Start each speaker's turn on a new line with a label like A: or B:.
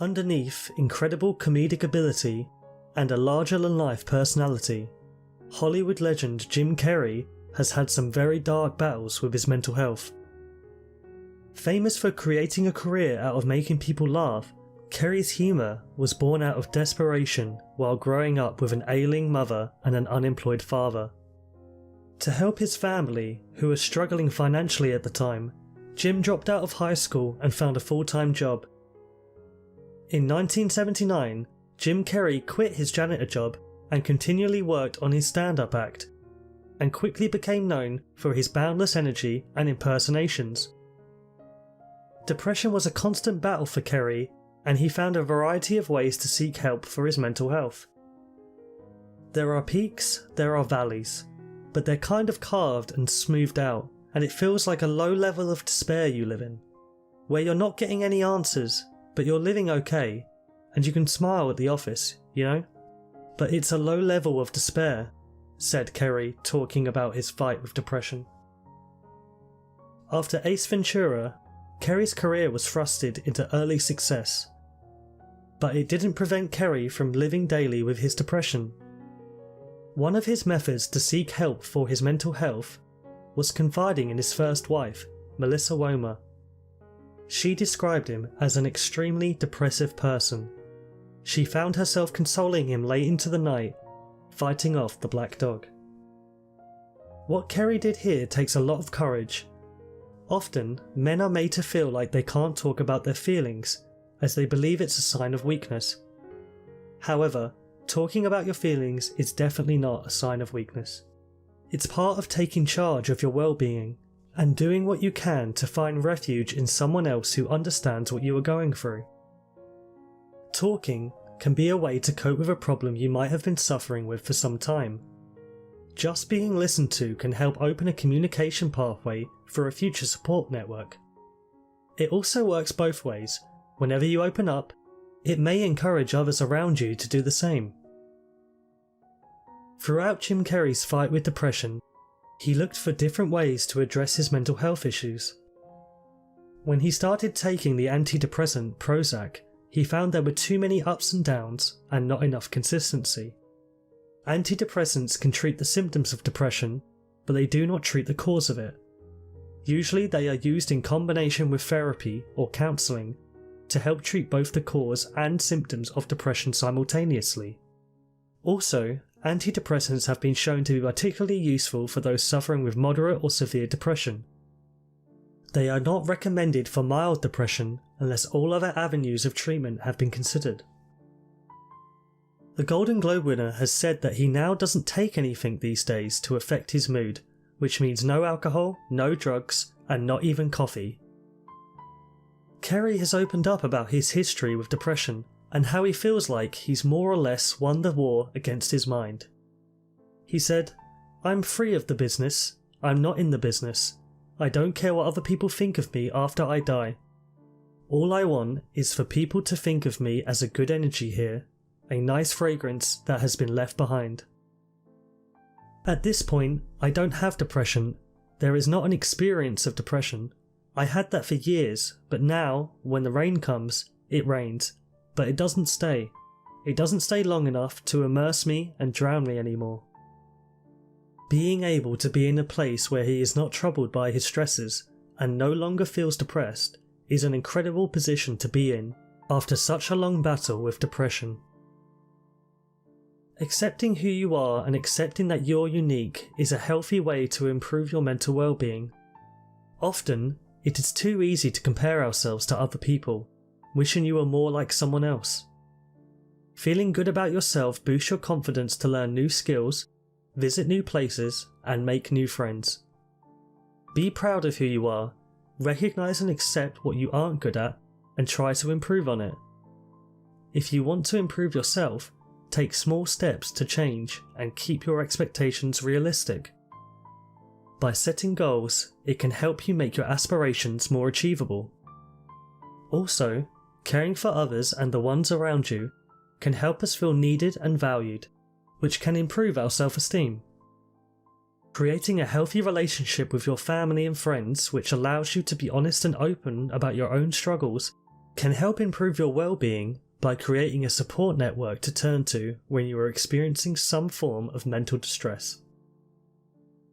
A: Underneath incredible comedic ability and a larger-than-life personality, Hollywood legend Jim Carrey has had some very dark battles with his mental health. Famous for creating a career out of making people laugh, Carrey's humour was born out of desperation while growing up with an ailing mother and an unemployed father. To help his family, who was struggling financially at the time, Jim dropped out of high school and found a full-time job. In 1979, Jim Carrey quit his janitor job and continually worked on his stand-up act, and quickly became known for his boundless energy and impersonations. Depression was a constant battle for Carrey, and he found a variety of ways to seek help for his mental health. There are peaks, there are valleys, but they're kind of carved and smoothed out, and it feels like a low level of despair you live in, where you're not getting any answers, but you're living okay, and you can smile at the office, you know? But it's a low level of despair, said Carrey, talking about his fight with depression. After Ace Ventura, Carrey's career was thrusted into early success, but it didn't prevent Carrey from living daily with his depression. One of his methods to seek help for his mental health was confiding in his first wife, Melissa Womer. She described him as an extremely depressive person. She found herself consoling him late into the night, fighting off the black dog. What Carrey did here takes a lot of courage. Often, men are made to feel like they can't talk about their feelings, as they believe it's a sign of weakness. However, talking about your feelings is definitely not a sign of weakness. It's part of taking charge of your well-being, and doing what you can to find refuge in someone else who understands what you are going through. Talking can be a way to cope with a problem you might have been suffering with for some time. Just being listened to can help open a communication pathway for a future support network. It also works both ways. Whenever you open up, it may encourage others around you to do the same. Throughout Jim Carrey's fight with depression, he looked for different ways to address his mental health issues. When he started taking the antidepressant Prozac, he found there were too many ups and downs and not enough consistency. Antidepressants can treat the symptoms of depression, but they do not treat the cause of it. Usually they are used in combination with therapy or counselling to help treat both the cause and symptoms of depression simultaneously. Also, antidepressants have been shown to be particularly useful for those suffering with moderate or severe depression. They are not recommended for mild depression unless all other avenues of treatment have been considered. The Golden Globe winner has said that he now doesn't take anything these days to affect his mood, which means no alcohol, no drugs, and not even coffee. Carrey has opened up about his history with depression and how he feels like he's more or less won the war against his mind. He said, "I'm free of the business, I'm not in the business. I don't care what other people think of me after I die. All I want is for people to think of me as a good energy here, a nice fragrance that has been left behind. At this point, I don't have depression. There is not an experience of depression. I had that for years, but now, when the rain comes, it rains. But it doesn't stay. It doesn't stay long enough to immerse me and drown me anymore." Being able to be in a place where he is not troubled by his stresses and no longer feels depressed is an incredible position to be in after such a long battle with depression. Accepting who you are and accepting that you're unique is a healthy way to improve your mental well-being. Often, it is too easy to compare ourselves to other people, wishing you were more like someone else. Feeling good about yourself boosts your confidence to learn new skills, visit new places, and make new friends. Be proud of who you are, recognise and accept what you aren't good at, and try to improve on it. If you want to improve yourself, take small steps to change and keep your expectations realistic. By setting goals, it can help you make your aspirations more achievable. Also, caring for others and the ones around you can help us feel needed and valued, which can improve our self-esteem. Creating a healthy relationship with your family and friends which allows you to be honest and open about your own struggles can help improve your well-being by creating a support network to turn to when you are experiencing some form of mental distress.